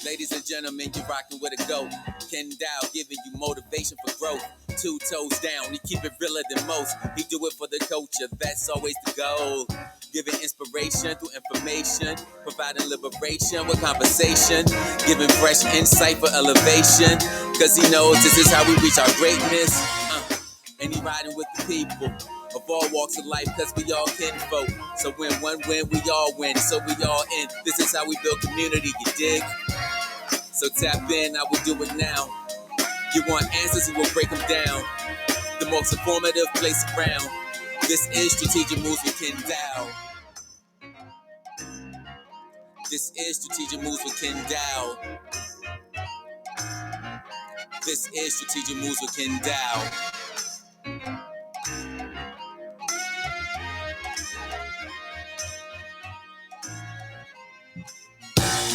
Ladies and gentlemen, you're rocking with a GOAT. Kenn Dowell giving you motivation for growth. 2 toes down, he keep it realer than most. He do it for the culture, that's always the goal. Giving inspiration through information, providing liberation with conversation, giving fresh insight for elevation. Cause he knows this is how we reach our greatness. And he riding with the people of all walks of life, cause we all kinfolk. So when one win, we all win. So we all in. This is how we build community, you dig? So tap in, I will do it now. You want answers, we will break them down. The most informative place around. This is Strategic Moves with Kenn Dowell. This is Strategic Moves with Kenn Dowell. This is Strategic Moves with Kenn Dowell.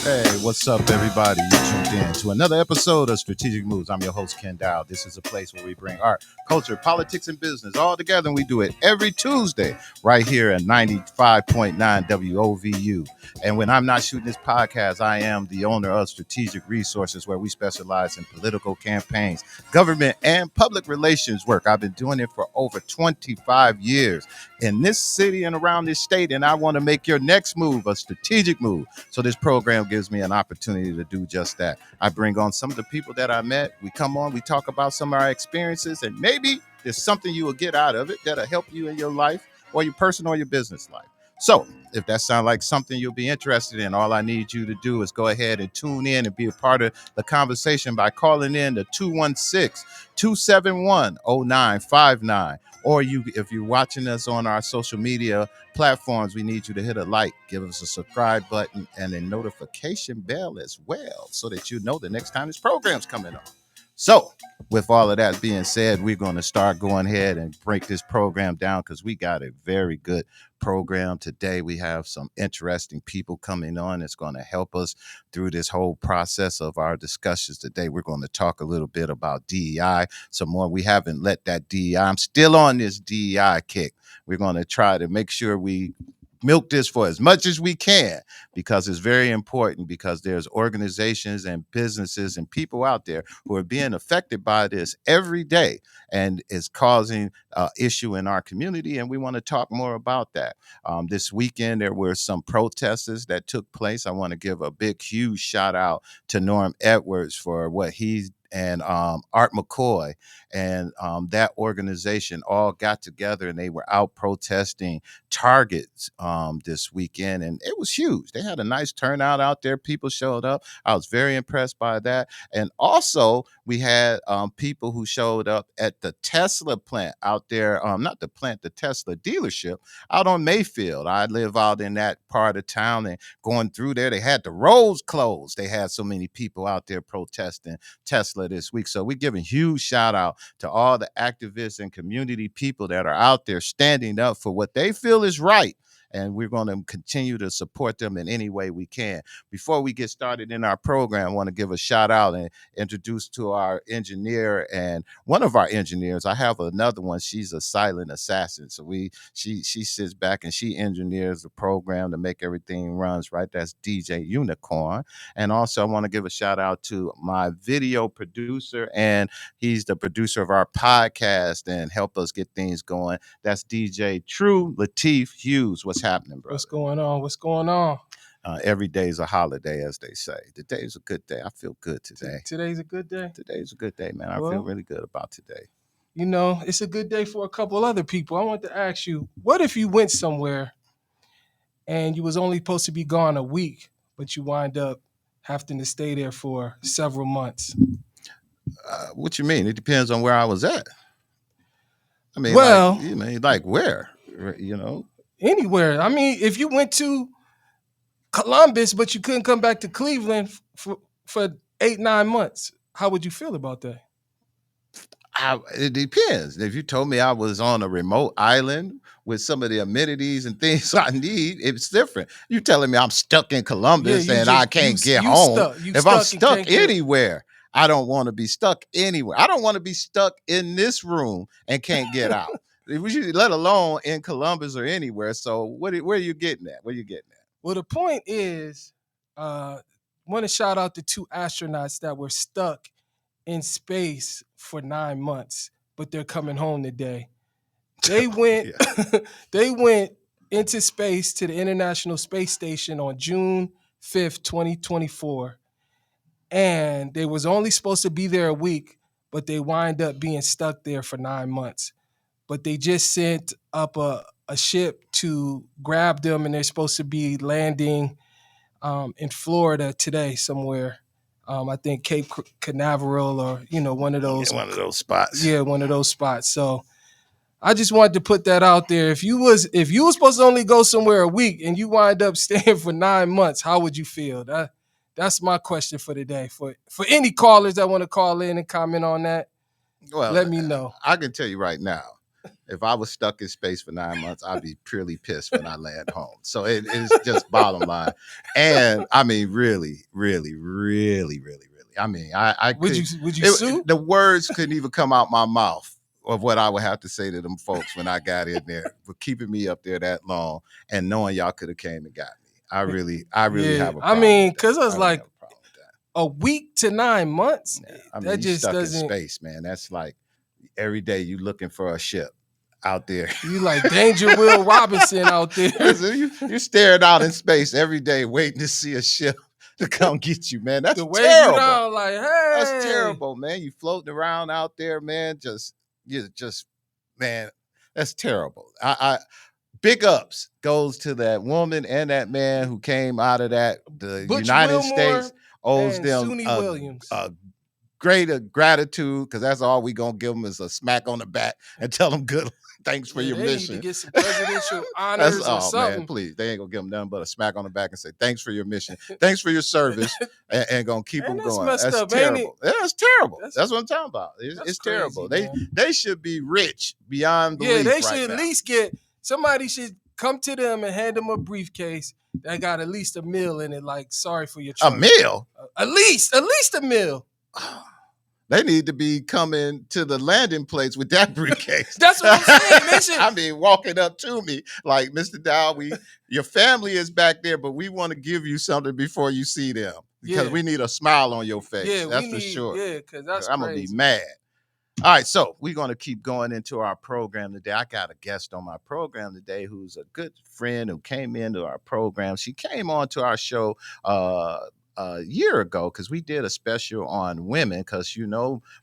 Hey, what's up, everybody? You tuned in to another episode of Strategic Moves. I'm your host, Kenn Dowell. This is a place where we bring art, culture, politics, and business all together, and we do it every Tuesday right here at 95.9 WOVU. And when I'm not shooting this podcast, I am the owner of Strategic Resources, where we specialize in political campaigns, government, and public relations work. I've been doing it for over 25 years in this city and around this state, and I want to make your next move a strategic move. So this program gives me an opportunity to do just that. I bring on some of the people that I met. We come on, we talk about some of our experiences, and maybe there's something you will get out of it that'll help you in your life or your personal or your business life. So if that sounds like something you'll be interested in, all I need you to do is go ahead and tune in and be a part of the conversation by calling in to 216-271-0959. Or if you're watching us on our social media platforms, we need you to hit a like, give us a subscribe button, and a notification bell as well, so that you know the next time this program's coming on. So with all of that being said, we're going to start going ahead and break this program down, because we got a very good program today. We have some interesting people coming on that's going to help us through this whole process of our discussions today. We're going to talk a little bit about DEI some more. We haven't let that DEI, I'm still on this DEI kick. We're going to try to make sure we milk this for as much as we can, because it's very important, because there's organizations and businesses and people out there who are being affected by this every day, and it's causing issue in our community, and we want to talk more about that. This weekend there were some protests that took place. I want to give a big huge shout out to Norm Edwards for what he's and Art McCoy and that organization all got together, and they were out protesting Targets this weekend, and it was huge. They had a nice turnout out there. People showed up. I was very impressed by that. And also we had people who showed up at the Tesla plant out there, not the plant, the Tesla dealership out on Mayfield. I live out in that part of town, and going through there, they had the roads closed. They had so many people out there protesting Tesla this week. So we're giving huge shout out to all the activists and community people that are out there standing up for what they feel is right. And we're going to continue to support them in any way we can. Before we get started in our program, I want to give a shout out and introduce to our engineer, and one of our engineers. I have another one. She's a silent assassin. So she sits back and she engineers the program to make everything runs right. That's DJ Unicorn. And also I want to give a shout out to my video producer, and he's the producer of our podcast and help us get things going. That's DJ True Lateef Hughes. What's happening, brother? What's going on? What's going on? Every day's a holiday, as they say. Today's a good day. I feel good today. Today's a good day? Today's a good day, man. I feel really good about today. You know, it's a good day for a couple other people. I want to ask you, what if you went somewhere and you was only supposed to be gone a week, but you wind up having to stay there for several months? What you mean? It depends on where I was at. I mean, well, like where? You know? Anywhere. I mean, if you went to Columbus, but you couldn't come back to Cleveland for 8-9 months, how would you feel about that? It depends. If you told me I was on a remote island with some of the amenities and things I need, it's different. You telling me I'm stuck in Columbus and I can't get home. If I'm stuck anywhere, I don't want to be stuck anywhere. I don't want to be stuck in this room and can't get out. Let alone in Columbus or anywhere. So where are you getting at? Where are you getting at? Well, the point is, want to shout out the 2 astronauts that were stuck in space for 9 months, but they're coming home today. They went Yeah. they went into space to the International Space Station on June 5th, 2024. And they was only supposed to be there a week, but they wind up being stuck there for 9 months. But they just sent up a ship to grab them, and they're supposed to be landing in Florida today somewhere. I think Cape Canaveral or one of those. One of those spots. Yeah, one of those spots. So I just wanted to put that out there. If you was supposed to only go somewhere a week and you wind up staying for 9 months, how would you feel? That's my question for today. For any callers that want to call in and comment on that, Well, let me know. I can tell you right now, if I was stuck in space for 9 months, I'd be purely pissed when I land home. So it's just bottom line. And I mean, really, really, really, really, really. I mean, I Would could, you sue? The words couldn't even come out my mouth of what I would have to say to them folks when I got in there for keeping me up there that long and knowing y'all could have came and got me. I really have a problem. I mean, because with that. I was like, a week to 9 months. Yeah. I mean, that just stuck doesn't. In space, man. That's like every day you looking for a ship out there. You like Danger Will Robinson out there. You're staring out in space every day, waiting to see a ship to come get you, man. That's the way terrible. You down, like, hey, that's terrible, man. You floating around out there, man. Man, that's terrible. I big ups goes to that woman and that man who came out of that. The Butch United Wilmore States owes them a greater gratitude, because that's all we gonna give them is a smack on the back and tell them good. Thanks for your mission. Need to get some presidential honors or something. Man, please, they ain't gonna give them nothing but a smack on the back and say thanks for your mission, thanks for your service, and gonna keep them going. That's terrible. That's terrible. That's what I'm talking about. It's terrible. They should be rich beyond belief. Yeah, they should at least get somebody should come to them and hand them a briefcase that got at least a meal in it. Like, sorry for your trouble. A meal? At least a meal. They need to be coming to the landing place with that briefcase. That's what I'm saying. I mean, walking up to me like, Mr. Dowell, your family is back there, but we want to give you something before you see them, because we need a smile on your face. Yeah, that's for sure. Yeah, because I'm going to be mad. All right, so we're going to keep going into our program today. I got a guest on my program today who's a good friend who came into our program. She came on to our show a year ago because we did a special on women, because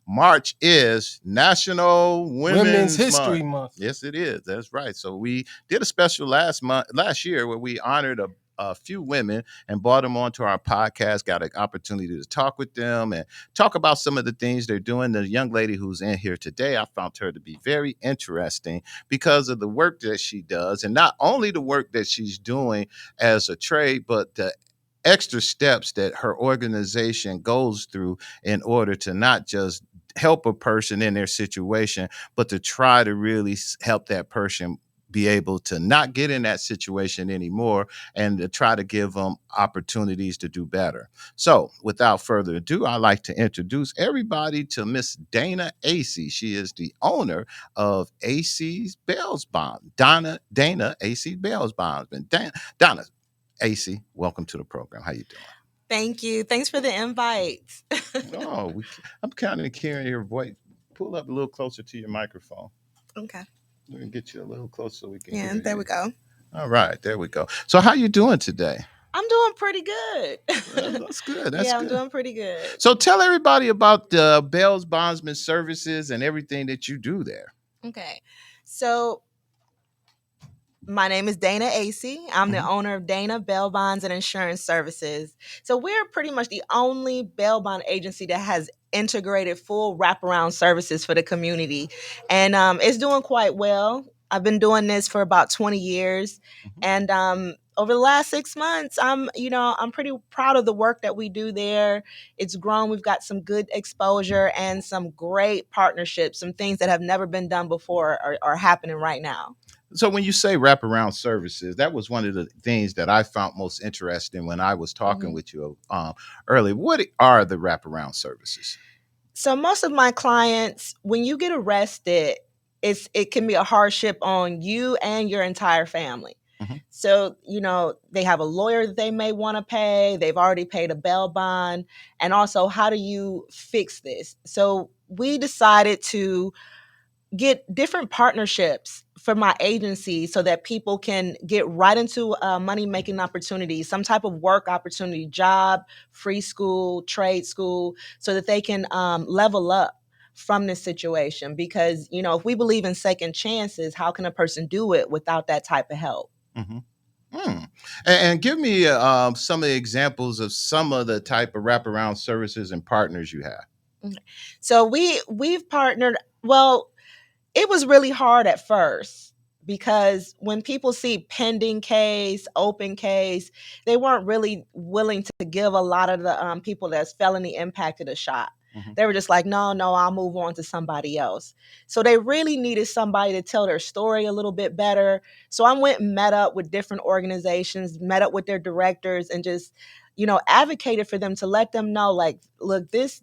March is National Women's History Month. Yes, it is. That's right. So we did a special last year where we honored a few women and brought them onto our podcast, got an opportunity to talk with them and talk about some of the things they're doing. The young lady who's in here today, I found her to be very interesting because of the work that she does, and not only the work that she's doing as a trade, but the extra steps that her organization goes through in order to not just help a person in their situation, but to try to really help that person be able to not get in that situation anymore and to try to give them opportunities to do better. So without further ado, I'd like to introduce everybody to Miss Dana Acey. She is the owner of Acey's Bails Bonds. Dana Acey Bails Bonds. Donna Acey, welcome to the program. How you doing? Thank you. Thanks for the invite. I'm kind of hearing your voice. Pull up a little closer to your microphone. Okay. We can get you a little closer so we can. Yeah, there we go. All right, there we go. So, how you doing today? I'm doing pretty good. That's good. That's I'm doing pretty good. So, tell everybody about the Bails Bondsman services and everything that you do there. Okay, so my name is Dana Acey. I'm the owner of Dana Bail Bonds and Insurance Services. So we're pretty much the only bail bond agency that has integrated full wraparound services for the community. And it's doing quite well. I've been doing this for about 20 years. And over the last 6 months, I'm pretty proud of the work that we do there. It's grown. We've got some good exposure and some great partnerships. Some things that have never been done before are happening right now. So when you say wraparound services, that was one of the things that I found most interesting when I was talking with you earlier. What are the wraparound services? So most of my clients, when you get arrested, it can be a hardship on you and your entire family. Mhm. So, they have a lawyer that they may want to pay. They've already paid a bail bond. And also, how do you fix this? So, we decided to get different partnerships for my agency so that people can get right into money making opportunities, some type of work opportunity, job, free school, trade school, so that they can level up from this situation. Because, if we believe in second chances, how can a person do it without that type of help? Mhm. Mm. And give me some of the examples of some of the type of wraparound services and partners you have. Okay. So we've partnered. Well, it was really hard at first because when people see pending case, open case, they weren't really willing to give a lot of the people that's felony impacted a shot. Mhm. They were just like, no, no, I'll move on to somebody else. So they really needed somebody to tell their story a little bit better. So I went and met up with different organizations, met up with their directors, and just, advocated for them to let them know, like, look, this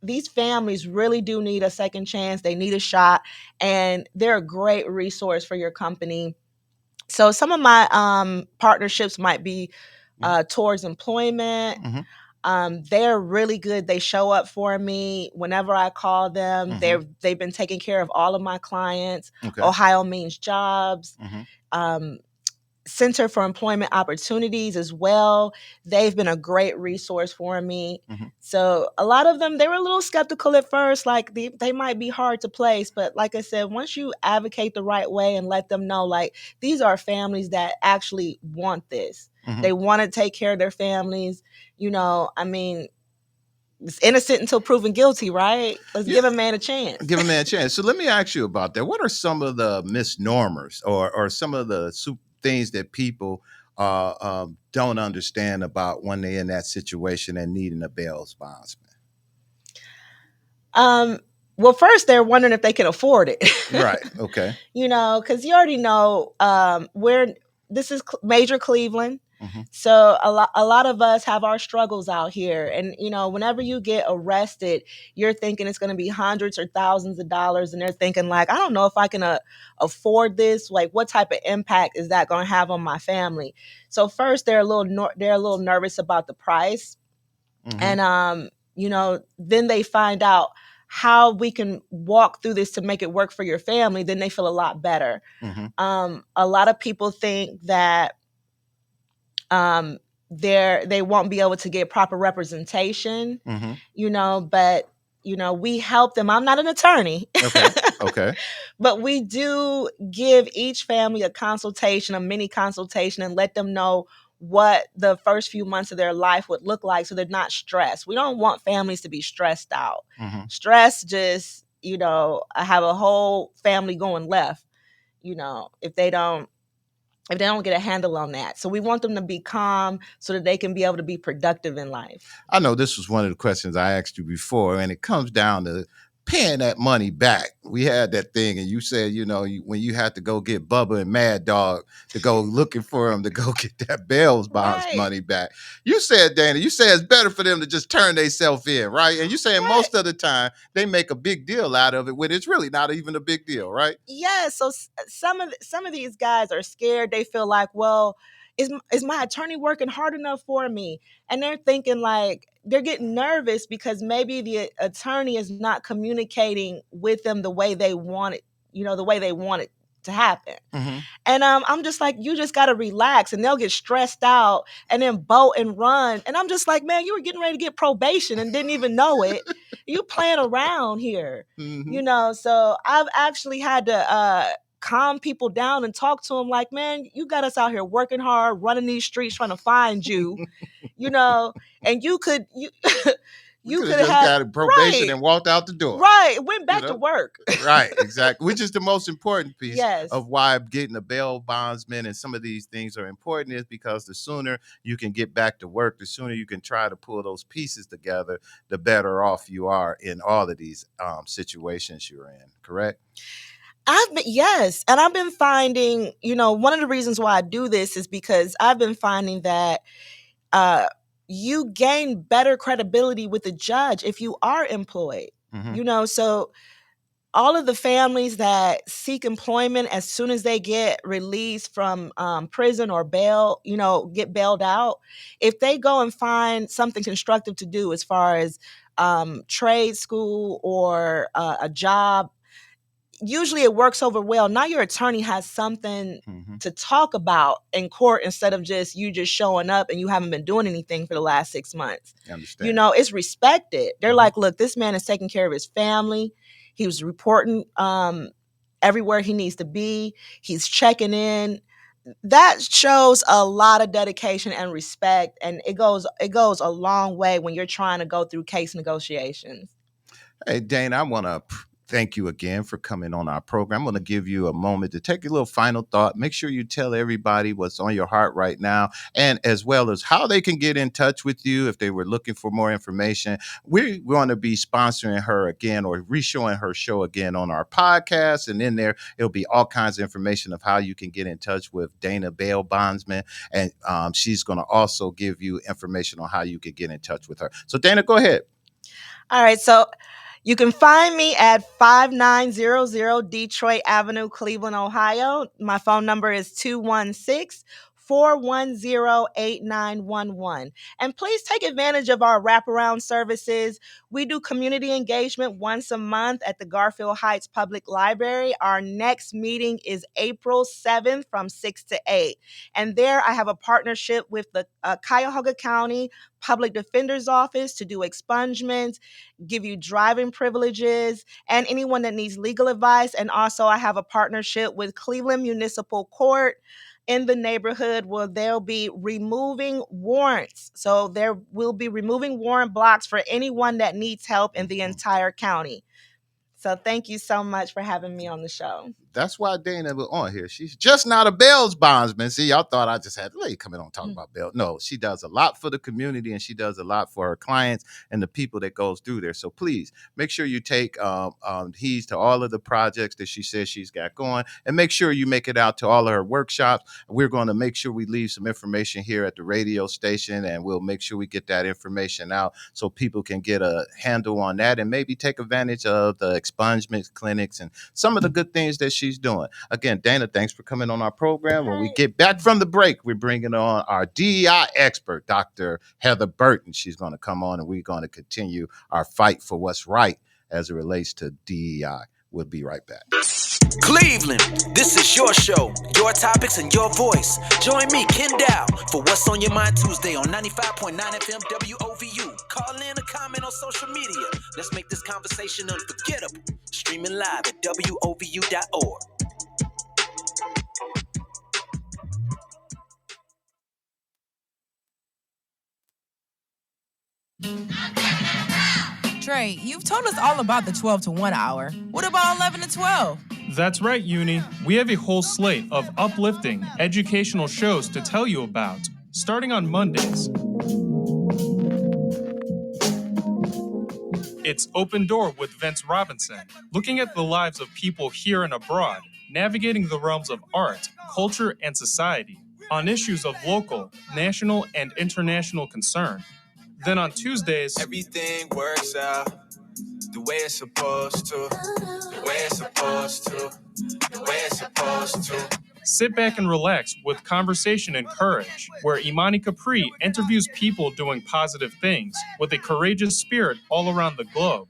these families really do need a second chance. They need a shot, and they're a great resource for your company. So some of my partnerships might be Yeah. towards employment. Mhm. They're really good. They show up for me whenever I call them. Mhm. They've been taking care of all of my clients. Okay. Ohio Means Jobs. Mhm. Um, Center for Employment Opportunities as well. They've been a great resource for me. Mhm. So a lot of them, they were a little skeptical at first, like they might be hard to place. But like I said, once you advocate the right way and let them know, like, these are families that actually want this. Mhm. They want to take care of their families. I mean, it's innocent until proven guilty, right? Let's Yeah. give a man a chance. Give a man a chance. So let me ask you about that. What are some of the misnomers or some of the things that people don't understand about when they're in that situation and needing a bail bondsman? Um, well, first they're wondering if they can afford it. Right. Okay. Because you already know this is major Cleveland. Mhm. So a lot of us have our struggles out here. And, whenever you get arrested, you're thinking it's going to be hundreds or thousands of dollars. And they're thinking, like, I don't know if I can afford this. Like, what type of impact is that going to have on my family? So first, they're a little nervous about the price. Mhm. And then they find out how we can walk through this to make it work for your family. Then they feel a lot better. Mhm. A lot of people think that um they won't be able to get proper representation, Mhm. but we help them. I'm not an attorney. Okay. Okay. But we do give each family a consultation, a mini consultation, and let them know what the first few months of their life would look like so they're not stressed. We don't want families to be stressed out. Mhm. Stress just, I have a whole family going left, if they don't get a handle on that. So we want them to be calm so that they can be able to be productive in life. I know this was one of the questions I asked you before, and it comes down to paying that money back. We had that thing, and you said, when you had to go get Bubba and Mad Dog to go looking for him to go get that bail bonds Right. money back. You said, Dana, you said it's better for them to just turn themselves in, right? And you saying Right. most of the time they make a big deal out of it when it's really not even a big deal, right? Yeah, so some of these guys are scared. They feel like, well, is my attorney working hard enough for me? And they're thinking, like, they're getting nervous because maybe the attorney is not communicating with them the way they want it, the way they want it to happen. Mhm. And I'm just like, you just gotta relax, and they'll get stressed out and then bolt and run. And I'm just like, man, you were getting ready to get probation and didn't even know it. You playing around here, Mhm. So I've actually had to calm people down and talk to them like, man, you got us out here working hard, running these streets, trying to find you, you know, and you We you could have could just have got probation right, and walked out the door. right, went You back to know? work. Right, exactly. Which is the most important piece Yes. of why getting a bail bondsman and some of these things are important is because the sooner you can get back to work, the sooner you can try to pull those pieces together, the better off you are in all of these situations you're in. Correct? Yes, and I've been finding, one of the reasons why I do this is because I've been finding that uh, you gain better credibility with the judge if you are employed. Hmm. So all of the families that seek employment as soon as they get released from prison or bail, get bailed out, if they go and find something constructive to do as far as trade school or a job, usually it works over well. Now your attorney has something to talk about in court instead of just showing up and you haven't been doing anything for the last 6 months. I understand. It's respected. They're like, look, this man is taking care of his family. He was reporting everywhere he needs to be. He's checking in. That shows a lot of dedication and respect, and it goes a long way when you're trying to go through case negotiations. Hey, Dana, I want to thank you again for coming on our program. I'm going to give you a moment to take a little final thought. Make sure you tell everybody what's on your heart right now, and as well as how they can get in touch with you if they were looking for more information. We're going to be sponsoring her again or re-showing her show again on our podcast. And in there, it'll be all kinds of information of how you can get in touch with Dana Bail Bondsman. And she's going to also give you information on how you can get in touch with her. So Dana, go ahead. All right. So you can find me at 5900 Detroit Avenue, Cleveland, Ohio. My phone number is 216-410-8911. And please take advantage of our wraparound services. We do community engagement once a month at the Garfield Heights Public Library. Our next meeting is April 7th from 6 to 8. And there I have a partnership with the Cuyahoga County Public Defender's Office to do expungements, give you driving privileges, and anyone that needs legal advice. And also I have a partnership with Cleveland Municipal Court in the neighborhood where they'll be removing warrants. So there will be removing warrant blocks for anyone that needs help in the entire county. So thank you so much for having me on the show. That's why Dana was on here. She's just not a bail bondsman. See, y'all thought I just had to let you come in and talk about bail. No, she does a lot for the community and she does a lot for her clients and the people that goes through there. So please make sure you take heed to all of the projects that she says she's got going, and make sure you make it out to all of her workshops. We're going to make sure we leave some information here at the radio station, and we'll make sure we get that information out so people can get a handle on that and maybe take advantage of the expungement clinics and some of the good things that she's doing. Again, Dana, thanks for coming on our program. When we get back from the break, we're bringing on our DEI expert, Dr. Heather Burton. She's going to come on and we're going to continue our fight for what's right as it relates to DEI. We'll be right back. Cleveland, this is your show, your topics and your voice. Join me, Kenn Dowell, for What's on Your Mind Tuesday on 95.9 FM WOVU. Call in or comment on social media. Let's make this conversation unforgettable. Streaming live at WOVU.org. Trey, you've told us all about the 12 to 1 hour. What about 11 to 12? That's right, Uni. We have a whole slate of uplifting, educational shows to tell you about, starting on Mondays. It's Open Door with Vince Robinson, looking at the lives of people here and abroad, navigating the realms of art, culture, and society, on issues of local, national, and international concern. Then on Tuesdays, everything works out the way it's supposed to, the way it's supposed to, the way it's supposed to. sit back and relax with Conversation and Courage, where Imani Capri interviews people doing positive things with a courageous spirit all around the globe.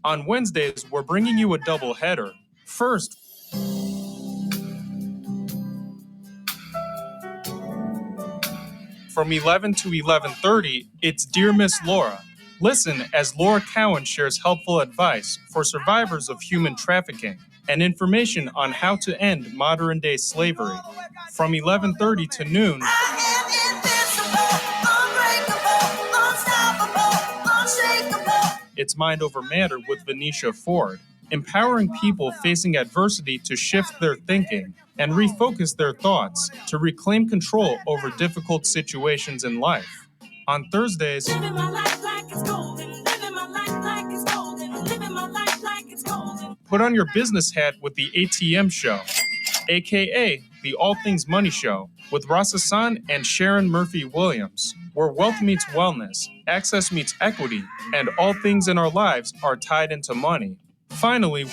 On Wednesdays, we're bringing you a double header. First, from 11 to 11:30, it's Dear Miss Laura. Listen as Laura Cowan shares helpful advice for survivors of human trafficking and information on how to end modern-day slavery. From 11:30 to noon, it's Mind Over Matter with Venetia Ford, empowering people facing adversity to shift their thinking and refocus their thoughts to reclaim control over difficult situations in life. On Thursdays, put on your business hat with the ATM Show, aka the All Things Money Show, with Ross Hassan and Sharon Murphy-Williams, where wealth meets wellness, access meets equity, and all things in our lives are tied into money. Finally,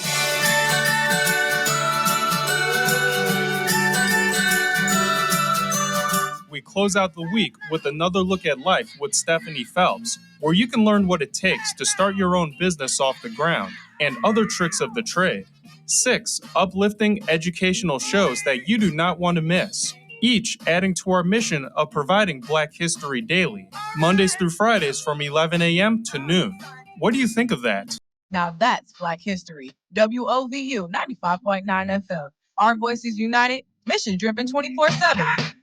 close out the week with another look at life with Stephanie Phelps, where you can learn what it takes to start your own business off the ground and other tricks of the trade. 6 uplifting educational shows that you do not want to miss, each adding to our mission of providing Black History daily, Mondays through Fridays from 11 a.m. to noon. What do you think of that? Now that's Black History. WOVU 95.9 FM. Our voices united, mission driven 24/7.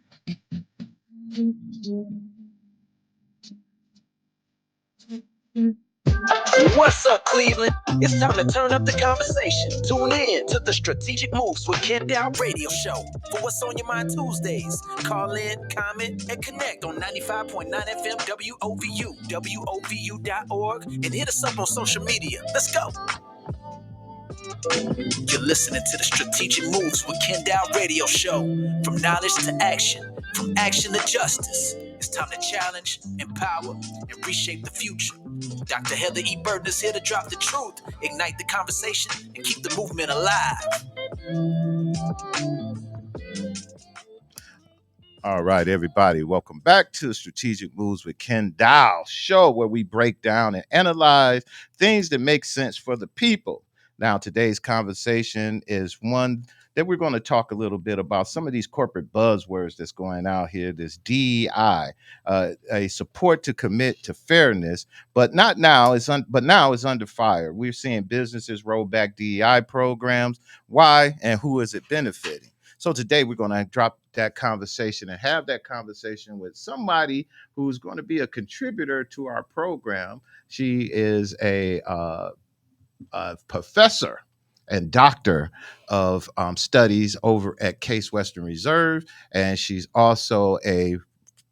What's up, Cleveland? It's time to turn up the conversation. Tune in to the Strategic Moves with Kenn Dowell radio show for What's on Your Mind Tuesdays. Call in, comment, and connect on 95.9 FM WOVU, WOVU.org, and hit us up on social media. Let's go. You're listening to the Strategic Moves with Kenn Dowell radio show. From knowledge to action, from action to justice. It's time to challenge, empower, and reshape the future. Dr. Heather E. Burton is here to drop the truth, ignite the conversation, and keep the movement alive. All right, everybody, welcome back to Strategic Moves with Kenn Dowell show, where we break down and analyze things that make sense for the people. Now, today's conversation is one that we're going to talk a little bit about some of these corporate buzzwords that's going out here. This DEI, a support to commit to fairness, but not now. But now it's under fire. We're seeing businesses roll back DEI programs. Why and who is it benefiting? So today we're going to drop that conversation and have that conversation with somebody who's going to be a contributor to our program. She is a professor and doctor of studies over at Case Western Reserve, and she's also a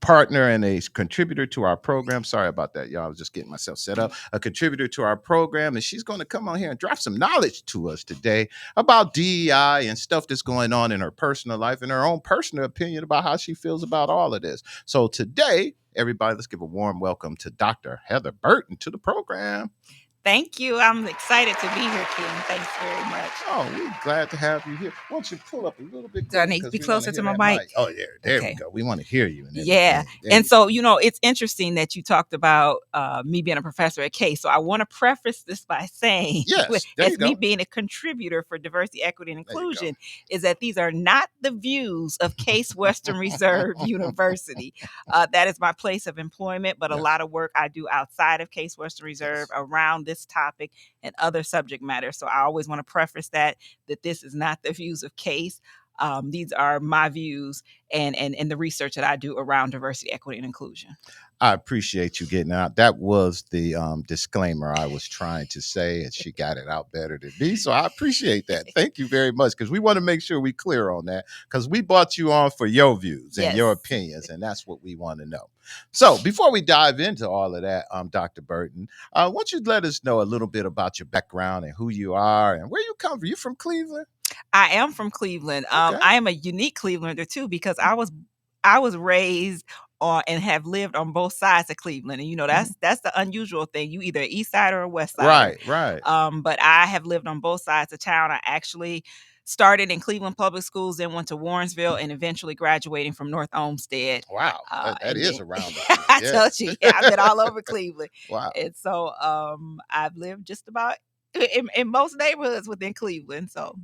partner and a contributor to our program. Sorry about that, y'all. I was just getting myself set up. A contributor to our program, and she's going to come on here and drop some knowledge to us today about DEI and stuff that's going on in her personal life and her own personal opinion about how she feels about all of this. So today, everybody, let's give a warm welcome to Dr. Heather Burton to the program. Thank you. I'm excited to be here, Kenn. Thanks very much. Oh, we're glad to have you here. Why don't you pull up a little bit? Do I need to be closer to my mic? Oh, yeah. There Okay. we go. We want to hear you. Yeah. And so, it's interesting that you talked about me being a professor at Case. So I want to preface this by saying, yes, as me being a contributor for diversity, equity, and inclusion, is that these are not the views of Case Western Reserve University. That is my place of employment, but a lot of work I do outside of Case Western Reserve around this topic and other subject matter. So I always want to preface that this is not the views of Case. These are my views and the research that I do around diversity, equity, and inclusion. I appreciate you getting out. That was the disclaimer I was trying to say, and she got it out better than me. So I appreciate that. Thank you very much, because we want to make sure we're clear on that, because we brought you on for your views and your opinions, and that's what we want to know. So before we dive into all of that, Dr. Burton, why don't you let us know a little bit about your background and who you are and where you come from? You from Cleveland? I am from Cleveland. Okay. I am a unique Clevelander too, because I was raised on and have lived on both sides of Cleveland, and that's the unusual thing. You either East Side or a West Side. Right. But I have lived on both sides of town. I actually started in Cleveland Public Schools, then went to Warrensville, and eventually graduating from North Olmsted. Wow, that is around. I told you, I've been all over Cleveland. Wow. And so I've lived just about in most neighborhoods within Cleveland. So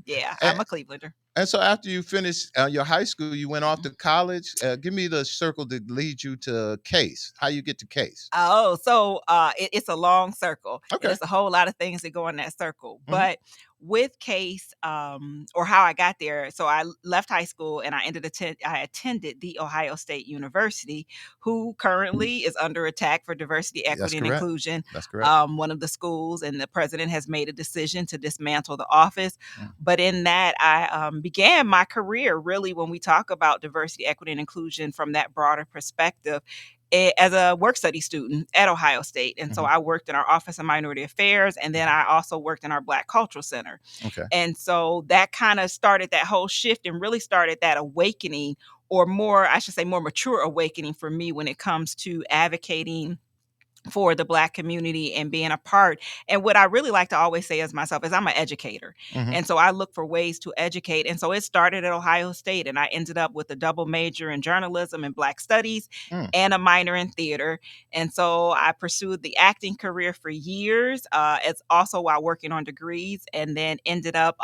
I'm a Clevelander. And so after you finished your high school, you went off to college. Give me the circle that leads you to Case. How you get to Case? Oh, so it's a long circle. Okay. There's a whole lot of things that go in that circle. Mm-hmm. But with Case, or how I got there, so I left high school and I attended The Ohio State University, who currently is under attack for diversity, equity, and inclusion. That's correct. One of the schools, and the president has made a decision to dismantle the office. But in that, I began my career really, when we talk about diversity, equity, and inclusion from that broader perspective, as a work study student at Ohio State. And so I worked in our Office of Minority Affairs, and then I also worked in our Black Cultural Center. Okay. And so that kind of started that whole shift and really started that awakening, or more, I should say more mature awakening for me when it comes to advocating for the Black community and being a part. And what I really like to always say as myself is I'm an educator. Mhm. And so I look for ways to educate. And so it started at Ohio State, and I ended up with a double major in journalism and Black studies Mm. and a minor in theater. And so I pursued the acting career for years, as also while working on degrees, and then ended up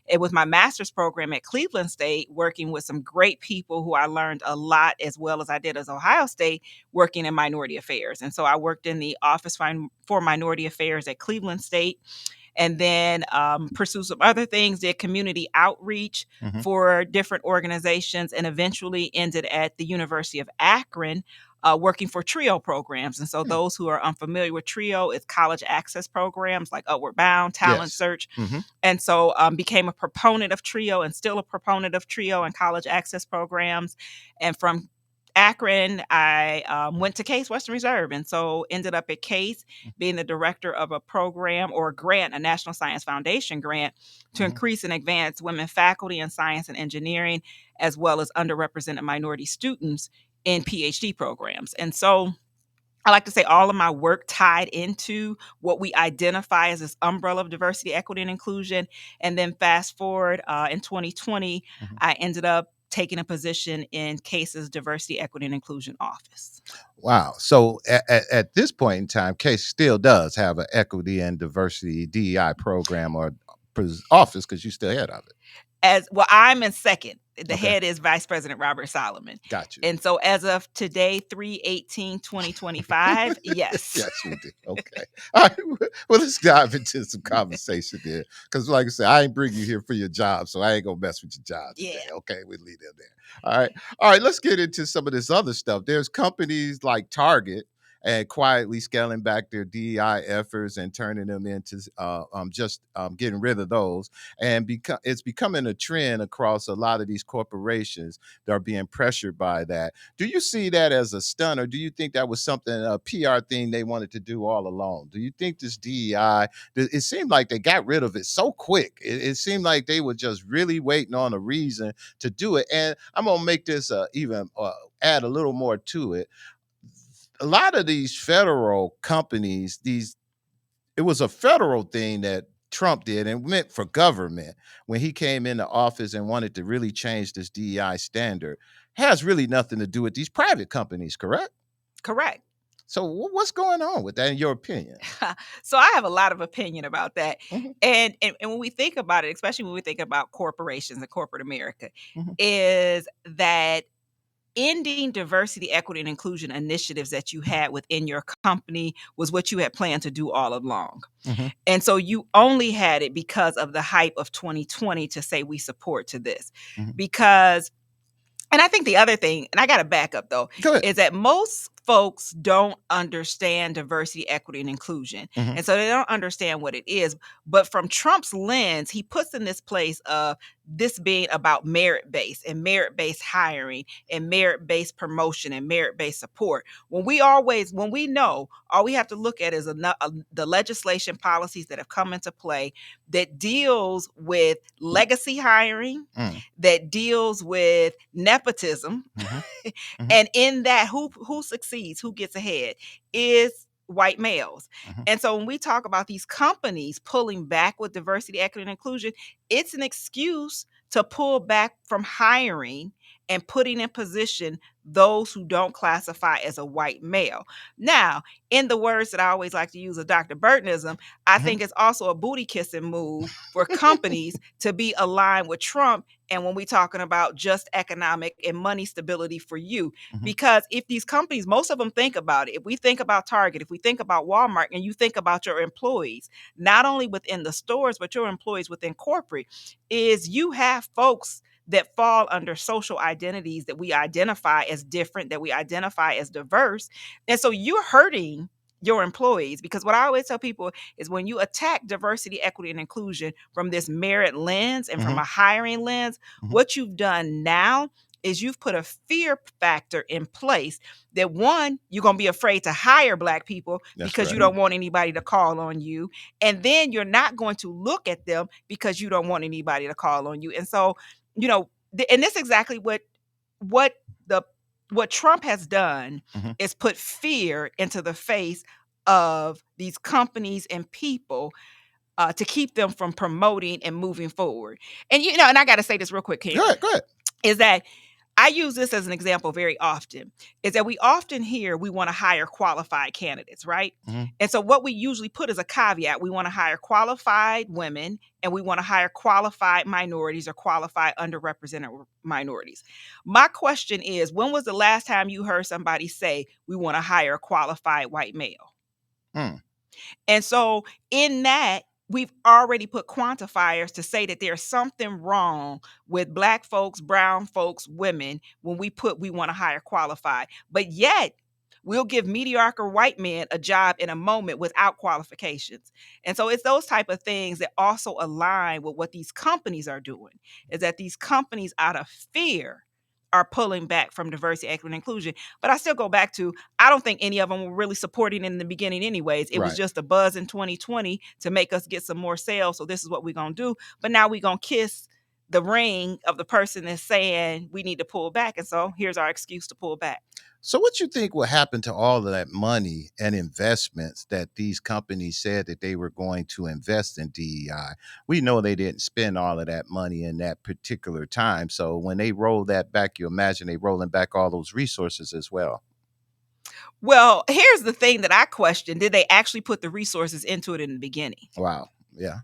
it was my master's program at Cleveland State, working with some great people who I learned a lot, as well as I did as Ohio State, working in minority affairs. And so I worked in the Office for Minority Affairs at Cleveland State, and then pursued some other things, did community outreach Mhm. for different organizations, and eventually ended at the University of Akron, working for TRIO programs. And so Hmm. those who are unfamiliar with TRIO, it's college access programs like Upward Bound, Talent Yes. Search. Mhm. And so became a proponent of TRIO and still a proponent of TRIO and college access programs. And from Akron, I went to Case Western Reserve, and so ended up at Case being the director of a program or a grant, a National Science Foundation grant, to Mhm. increase and advance women faculty in science and engineering, as well as underrepresented minority students in PhD programs. And so I like to say all of my work tied into what we identify as this umbrella of diversity, equity, and inclusion. And then fast forward in 2020, Mhm. I ended up taking a position in Case's Diversity, Equity, and Inclusion Office. Wow. So at this point in time, Case still does have an equity and diversity DEI program or office because you still head of it. As well, I'm in second. The Okay. head is Vice President Robert Solomon. Got you. And so as of today, 3/18/2025, yes. Yes, you do. Okay. All right. Well, let's dive into some conversation there. Because, like I said, I ain't bring you here for your job, so I ain't gonna mess with your job today. Yeah. Okay, we leave them there. All right. All right. Let's get into some of this other stuff. There's companies like Target and quietly scaling back their DEI efforts and turning them into just getting rid of those. And it's becoming a trend across a lot of these corporations that are being pressured by that. Do you see that as a stunt, or do you think that was something, a PR thing they wanted to do all along? Do you think this DEI, it seemed like they got rid of it so quick. It seemed like they were just really waiting on a reason to do it. And I'm going to make this even add a little more to it. A lot of these federal companies, it was a federal thing that Trump did and meant for government when he came into office and wanted to really change this DEI standard. Has really nothing to do with these private companies, correct? Correct. So what's going on with that in your opinion? So I have a lot of opinion about that. Mhm, And when we think about it, especially when we think about corporations and corporate America, mhm, is that ending diversity, equity, and inclusion initiatives that you had within your company was what you had planned to do all along. mhm, And so you only had it because of the hype of 2020 to say we support to this. mhm. Because and I think the other thing, and I got to back up though, Go ahead. is that most folks don't understand diversity, equity, and inclusion. Mhm, And so they don't understand what it is. But from Trump's lens, he puts in this place of this being about merit based and merit based hiring and merit based promotion and merit based support. When we know, all we have to look at is the legislation policies that have come into play that deals with legacy hiring, mm, that deals with nepotism. mhm, mhm, And in that, who succeeds, who gets ahead is white males. mhm, And so when we talk about these companies pulling back with diversity, equity, and inclusion, it's an excuse to pull back from hiring and putting in position those who don't classify as a white male. Now, in the words that I always like to use of Dr. Burtonism, I mhm. think it's also a booty kissing move for companies to be aligned with Trump. And when we're talking about just economic and money stability for you, Mhm. because if these companies, most of them think about it, if we think about Target, if we think about Walmart, and you think about your employees, not only within the stores, but your employees within corporate, is you have folks that fall under social identities that we identify as different, that we identify as diverse. And so you're hurting your employees, because what I always tell people is when you attack diversity, equity, and inclusion from this merit lens and from Mhm, a hiring lens, mhm. what you've done now is you've put a fear factor in place that, one, you're going to be afraid to hire Black people That's because right. you don't want anybody to call on you. And then you're not going to look at them because you don't want anybody to call on you. And so, and that's exactly what the what Trump has done Mhm. is put fear into the face of these companies and people to keep them from promoting and moving forward. And and I got to say this real quick, Ken, Go ahead. is that I use this as an example very often, is that we often hear we want to hire qualified candidates, right? Mhm. And so what we usually put as a caveat, we want to hire qualified women and we want to hire qualified minorities or qualified underrepresented minorities. My question is, when was the last time you heard somebody say we want to hire a qualified white male? Mm. And so in that, we've already put quantifiers to say that there's something wrong with black folks, brown folks, women when we want to hire qualified. But yet, we'll give mediocre white men a job in a moment without qualifications. And so it's those type of things that also align with what these companies are doing. Is that these companies out of fear are pulling back from diversity, equity, and inclusion. But I still go back to, I don't think any of them were really supporting in the beginning anyways. It was Right. just a buzz in 2020 to make us get some more sales. So this is what we're going to do. But now we're going to kiss the ring of the person that's saying we need to pull back. And so here's our excuse to pull back. So what you think will happen to all of that money and investments that these companies said that they were going to invest in DEI? We know they didn't spend all of that money in that particular time. So when they roll that back, you imagine they rolling back all those resources as well. Well, here's the thing that I question. Did they actually put the resources into it in the beginning? Wow. Yeah.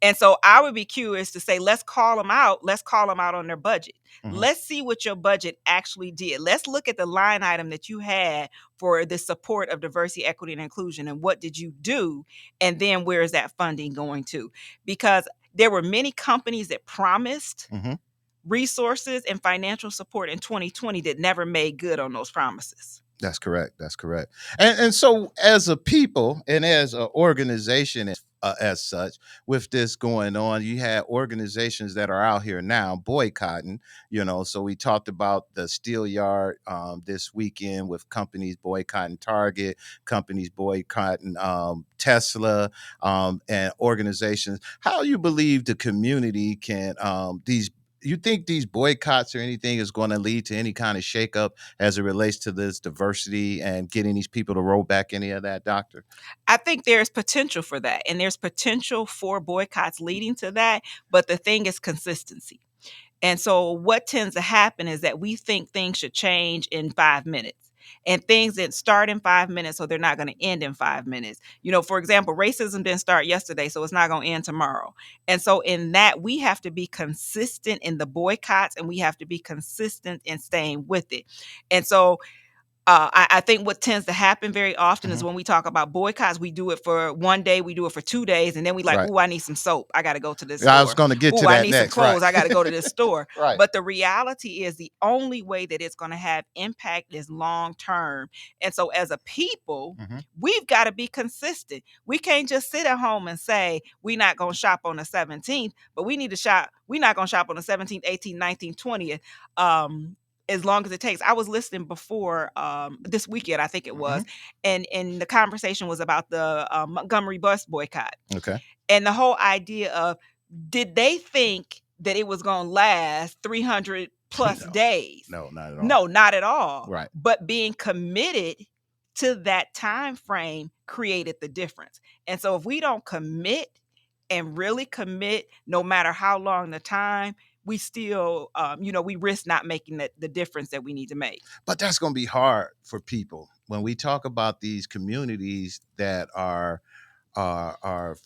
And so I would be curious to say, let's call them out. Let's call them out on their budget. Mhm. Let's see what your budget actually did. Let's look at the line item that you had for the support of diversity, equity, and inclusion. And what did you do? And then where is that funding going to? Because there were many companies that promised Mhm. resources and financial support in 2020 that never made good on those promises. That's correct. That's correct. And so, as a people and as an organization, as such, with this going on, you had organizations that are out here now boycotting. So we talked about the steel yard this weekend with companies boycotting Target, companies boycotting Tesla, and organizations. How you believe the community can these you think these boycotts or anything is going to lead to any kind of shakeup as it relates to this diversity and getting these people to roll back any of that, Doctor? I think there's potential for that, and there's potential for boycotts leading to that. But the thing is consistency. And so what tends to happen is that we think things should change in 5 minutes. And things that start in 5 minutes, so they're not going to end in 5 minutes. For example, racism didn't start yesterday, so it's not going to end tomorrow. And so in that, we have to be consistent in the boycotts and we have to be consistent in staying with it. And so I think what tends to happen very often is Mhm. when we talk about boycotts, we do it for one day, we do it for 2 days, and then we like, Right. "Ooh, I need some soap. I got to go to this Yeah, I was store. going to get to Ooh, I that need some next. Right. clothes. I got to go to this store." Right. But the reality is, the only way that it's going to have impact is long term. And so, as a people, Mhm. we've got to be consistent. We can't just sit at home and say we're not going to shop on the 17th, but we need to shop. We're not going to shop on the 17th, 18th, 19th, 20th. As long as it takes. I was listening before this weekend, I think it was, Mhm. and the conversation was about the Montgomery bus boycott. Okay. And the whole idea of, did they think that it was going to last 300 plus No. days? No, not at all. No, not at all. Right. But being committed to that time frame created the difference. And so if we don't commit and really commit, no matter how long the time, we still, we risk not making the difference that we need to make. But that's going to be hard for people when we talk about these communities that are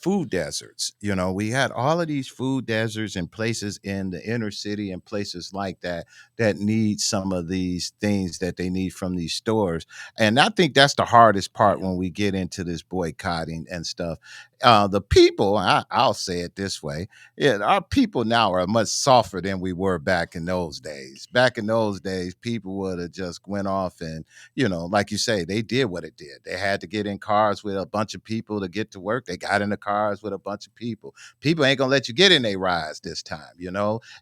food deserts. We had all of these food deserts and places in the inner city and places like that that need some of these things that they need from these stores. And I think that's the hardest part when we get into this boycotting and stuff. The people, I'll say it this way, yeah, our people now are much softer than we were back in those days. Back in those days, people would have just went off and, like you say, they did what it did. They had to get in cars with a bunch of people to get to work. They got in the cars with a bunch of people. People ain't gonna let you get in their rides this time.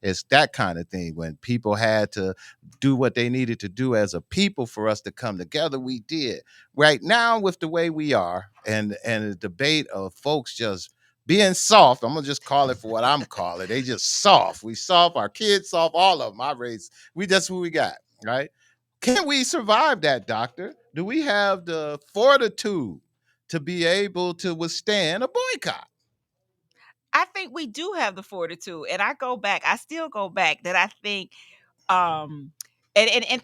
It's that kind of thing. When people had to do what they needed to do as a people for us to come together, we did. Right now, with the way we are, and the debate of folks just being soft, I'm gonna just call it for what I'm calling. They just soft. We soft. Our kids soft. All of them. Our race. We That's what we got. Right. Can we survive that, doctor? Do we have the fortitude to be able to withstand a boycott? I think we do have the fortitude. And I still go back that I think and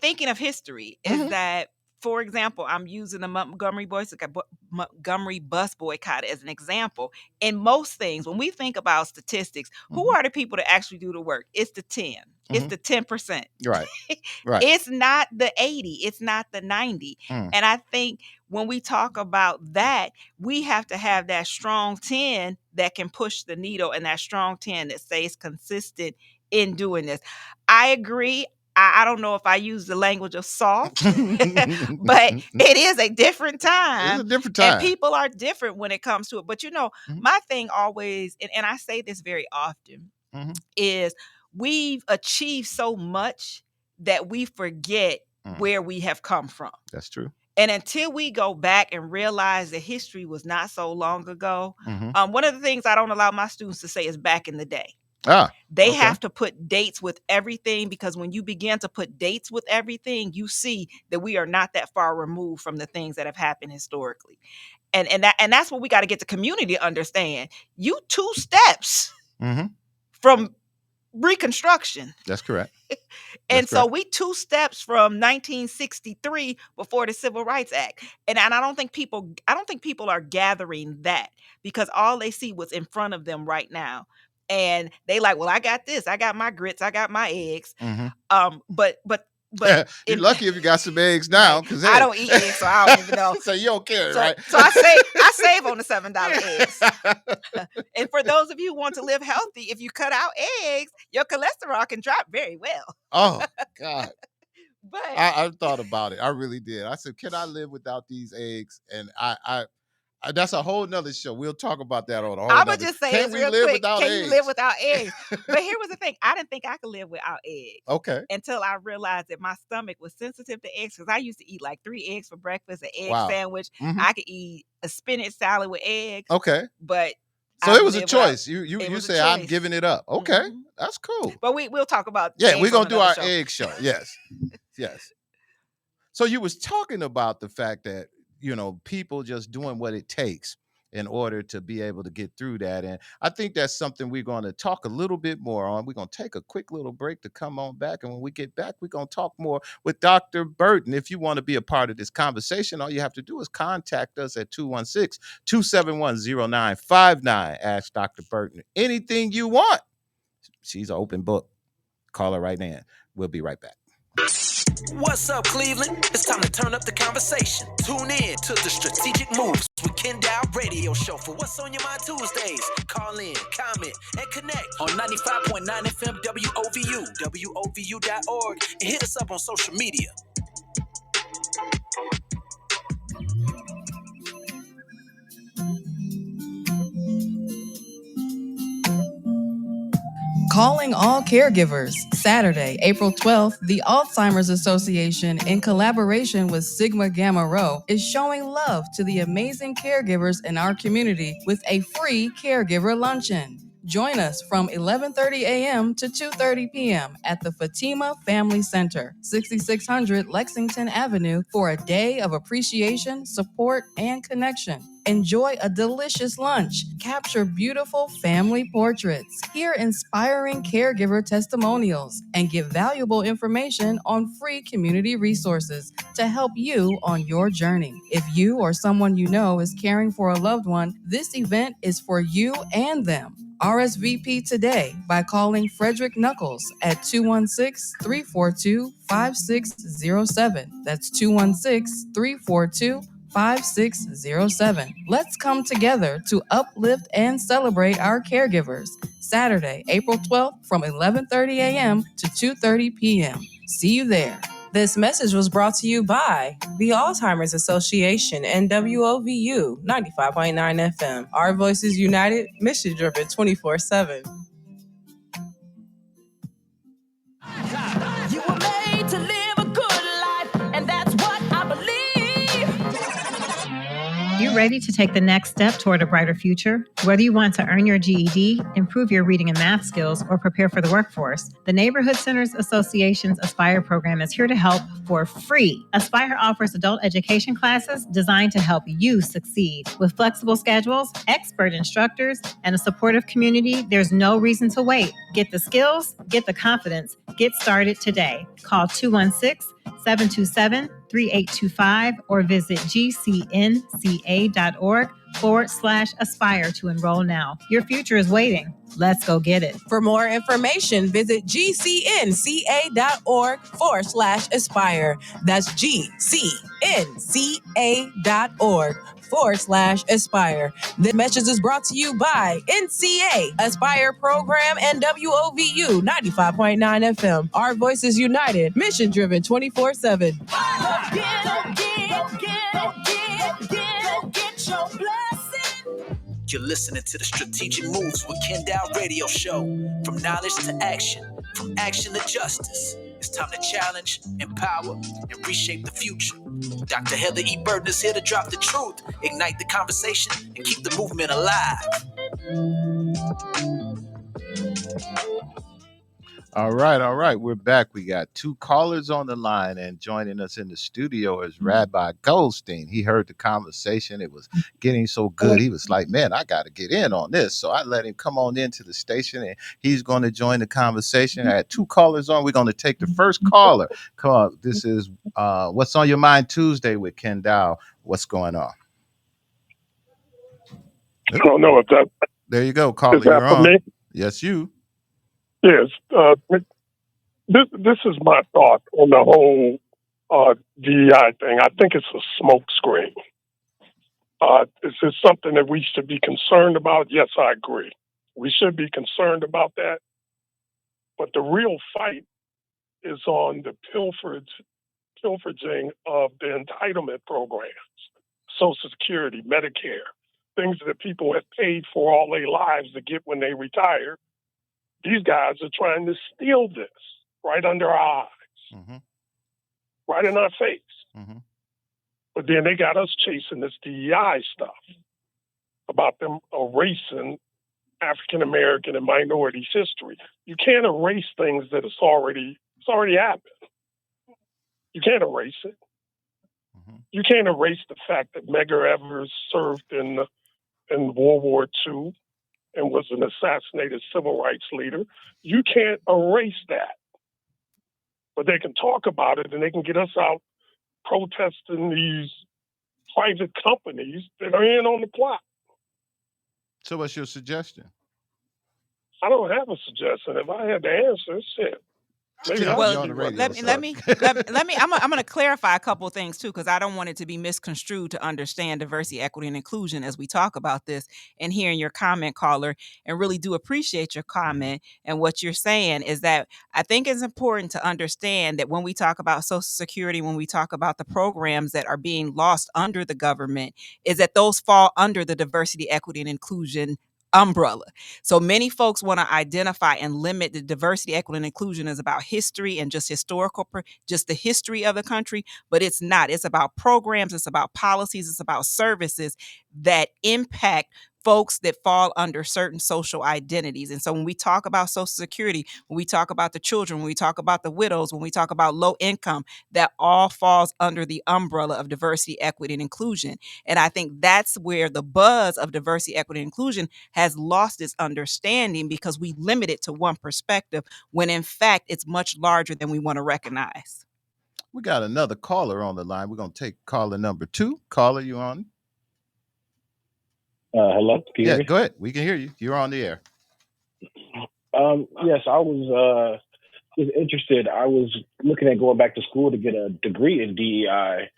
thinking of history is Mhm. that, for example, I'm using the Montgomery bus boycott as an example. In most things, when we think about statistics, who Mhm. are the people that actually do the work? It's the 10. It's Mhm. the 10%. Right. Right. It's not the 80, it's not the 90. Mm. And I think when we talk about that, we have to have that strong 10 that can push the needle and that strong 10 that stays consistent in doing this. I agree. I don't know if I use the language of soft, but it is a different It's a time different and time. people are different when it comes to it. But Mhm. my thing always, and I say this very often, Mhm. is we've achieved so much that we forget Mm. where we have come from. That's true. And until we go back and realize that history was not so long ago, Mhm. one of the things I don't allow my students to say is back in the day. Ah, They okay. have to put dates with everything, because when you begin to put dates with everything, you see that we are not that far removed from the things that have happened historically. And that's what we got to get the community to understand. You 2 steps Mhm. from Reconstruction. That's correct. That's And so correct. we 2 steps from 1963 before the Civil Rights Act. And I don't think people are gathering that, because all they see what's in front of them right now. And they like, well, I got this. I got my grits. I got my eggs. Mhm. But You're in lucky if you got some eggs now, right, because I hey, don't eat eggs, so I don't even know. so you don't care, So right? so I save on the $7 eggs. And for those of you who want to live healthy, if you cut out eggs, your cholesterol can drop very well. Oh God, But I thought about it. I really did. I said, can I live without these eggs? And that's a whole nother show. We'll talk about that on a whole I'ma nother. just say Can this we real live quick. without Can you live eggs? without eggs? But here was the thing. I didn't think I could live without eggs Okay. until I realized that my stomach was sensitive to eggs, because I used to eat like 3 eggs for breakfast, an egg Wow. sandwich. Mhm. I could eat a spinach salad with eggs, Okay. but So I've it was a lived without. choice. You It you was a say I'm choice. giving it up. Okay, Mhm. that's cool. But we'll talk about Yeah, we're eggs on gonna do another our show. egg show. Yes. Yes. So you was talking about the fact that, people just doing what it takes in order to be able to get through that. And I think that's something we're going to talk a little bit more on. We're going to take a quick little break to come on back. And when we get back, we're going to talk more with Dr. Burton. If you want to be a part of this conversation, all you have to do is contact us at 216-271-0959. Ask Dr. Burton anything you want. She's an open book. Call her right now. We'll be right back. What's up, Cleveland? It's time to turn up the conversation. Tune in to the Strategic Moves with Kenn Dowell radio show for What's on Your Mind Tuesdays. Call in, comment, and connect on 95.9 FM WOVU, WOVU.org, and hit us up on social media. Calling all caregivers. Saturday, April 12th, the Alzheimer's Association, in collaboration with Sigma Gamma Rho, is showing love to the amazing caregivers in our community with a free caregiver luncheon. Join us from 11:30 a.m. to 2:30 p.m. at the Fatima Family Center, 6600 Lexington Avenue, for a day of appreciation, support, and connection. Enjoy a delicious lunch, capture beautiful family portraits, hear inspiring caregiver testimonials, and get valuable information on free community resources to help you on your journey. If you or someone you know is caring for a loved one, this event is for you and them. RSVP today by calling Frederick Knuckles at 216-342-5607. That's 216-342-5607. Let's come together to uplift and celebrate our caregivers. Saturday, April 12th from 11:30 a.m. to 2:30 p.m. See you there. This message was brought to you by the Alzheimer's Association and WOVU 95.9 FM. Our voices united, mission driven 24/7. You were made to live a good life, and that's what I believe. You you ready to take the next step toward a brighter future? Whether you want to earn your GED, improve your reading and math skills, or prepare for the workforce, the Neighborhood Centers Association's Aspire program is here to help for free. Aspire offers adult education classes designed to help you succeed. With flexible schedules, expert instructors, and a supportive community, there's no reason to wait. Get the skills, get the confidence, get started today. Call 216-727-3825 or visit gcnca.org/aspire to enroll now. Your future is waiting. Let's go get it. For more information, visit gcnca.org/aspire. That's gcnca.org/aspire. This message is brought to you by NCA, Aspire Program, and WOVU 95.9 FM. Our voices united, mission driven 24/7. Get your blessing. You're listening to the Strategic Moves with Kenn Dowell radio show. From knowledge to action, from action to justice. It's time to challenge, empower, and reshape the future. Dr. Heather E. Burton is here to drop the truth, ignite the conversation, and keep the movement alive. All right. We're back. We got two callers on the line, and joining us in the studio is Rabbi Goldstein. He heard the conversation. It was getting so good. He was like, man, I got to get in on this. So I let him come on into the station, and he's going to join the conversation. I had two callers on. We're going to take the first caller. Come on. This is What's on Your Mind Tuesday with Kenn Dowell. What's going on? I don't know if that. There you go, caller. Is that You're for on. me? Yes, you. Yes. This is my thought on the whole DEI thing. I think it's a smokescreen. Is this something that we should be concerned about? Yes, I agree. We should be concerned about that. But the real fight is on the pilfering of the entitlement programs, Social Security, Medicare, things that people have paid for all their lives to get when they retire. These guys are trying to steal this right under our eyes, right in our face. But then they got us chasing this DEI stuff about them erasing African American and minorities' history. You can't erase things that it's already happened. You can't erase it. You can't erase the fact that Medgar Evers served in World War II and was an assassinated civil rights leader. You can't erase that. But they can talk about it, and they can get us out protesting these private companies that are in on the plot. So what's your suggestion? I don't have a suggestion. If I had the answer, shit. Maybe Well, let me. I'm going to clarify a couple of things too, because I don't want it to be misconstrued to understand diversity, equity, and inclusion as we talk about this. And hearing your comment, caller, and really do appreciate your comment. And what you're saying is that I think it's important to understand that when we talk about Social Security, when we talk about the programs that are being lost under the government, is that those fall under the diversity, equity, and inclusion umbrella. So many folks want to identify and limit the diversity, equity, and inclusion as about history and just just the history of the country, but it's not. It's about programs, it's about policies, it's about services that impact folks that fall under certain social identities. And so when we talk about Social Security, when we talk about the children, when we talk about the widows, when we talk about low income, that all falls under the umbrella of diversity, equity, and inclusion. And I think that's where the buzz of diversity, equity, and inclusion has lost its understanding, because we limit it to one perspective when in fact it's much larger than we want to recognize. We got another caller on the line. We're going to take caller number 2. Caller, you on? Hello? Can you hear me? Go ahead. We can hear you. You're on the air. Yes, I was interested. I was looking at going back to school to get a degree in DEI.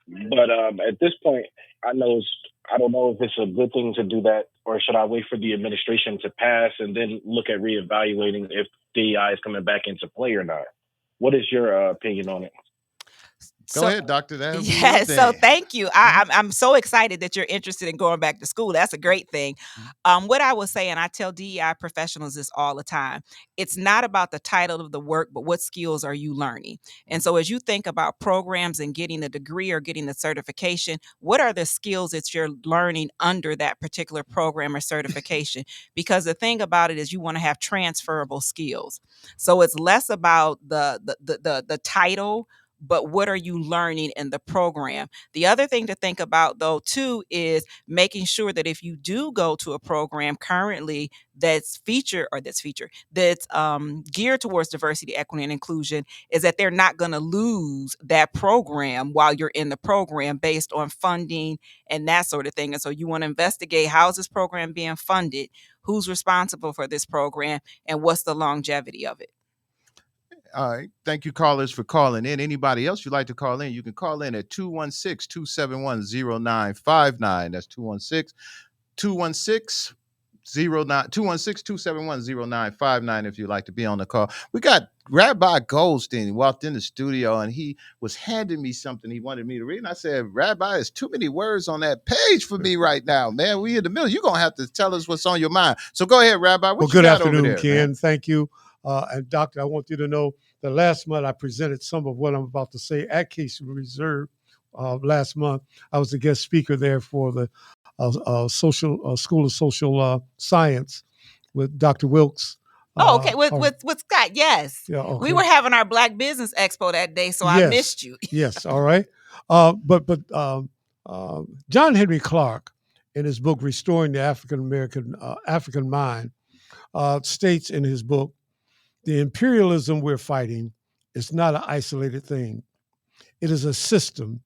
But at this point, I don't know if it's a good thing to do that, or should I wait for the administration to pass and then look at reevaluating if DEI is coming back into play or not? What is your opinion on it? Go ahead, Doctor. That'll be your Yes, so thing. thank you. I'm so excited that you're interested in going back to school. That's a great thing. What I will say, and I tell DEI professionals this all the time, it's not about the title of the work, but what skills are you learning? And so as you think about programs and getting the degree or getting the certification, what are the skills that you're learning under that particular program or certification? Because the thing about it is you want to have transferable skills. So it's less about the title, but what are you learning in the program? The other thing to think about, though, too, is making sure that if you do go to a program currently that's geared towards diversity, equity, and inclusion, is that they're not going to lose that program while you're in the program based on funding and that sort of thing. And so you want to investigate, how is this program being funded, who's responsible for this program, and what's the longevity of it. All right. Thank you, callers, for calling in. Anybody else you'd like to call in, you can call in at 216-271-0959. That's 216-271-0959 if you'd like to be on the call. We got Rabbi Goldstein walked in the studio and he was handing me something he wanted me to read. And I said, Rabbi, it's too many words on that page for me right now, man. We in the middle. You're going to have to tell us what's on your mind. So go ahead, Rabbi. What Well, you good got afternoon, over there, Ken. man? Thank you. And Doctor, I want you to know that last month I presented some of what I'm about to say at Case Reserve. Last month, I was the guest speaker there for the School of Social Science with Dr. Wilkes. Okay, with Scott, yes. Yeah, okay. We were having our Black Business Expo that day, so I missed you. Yes, all right. But John Henry Clark, in his book Restoring the African Mind, states in his book, the imperialism we're fighting is not an isolated thing. It is a system.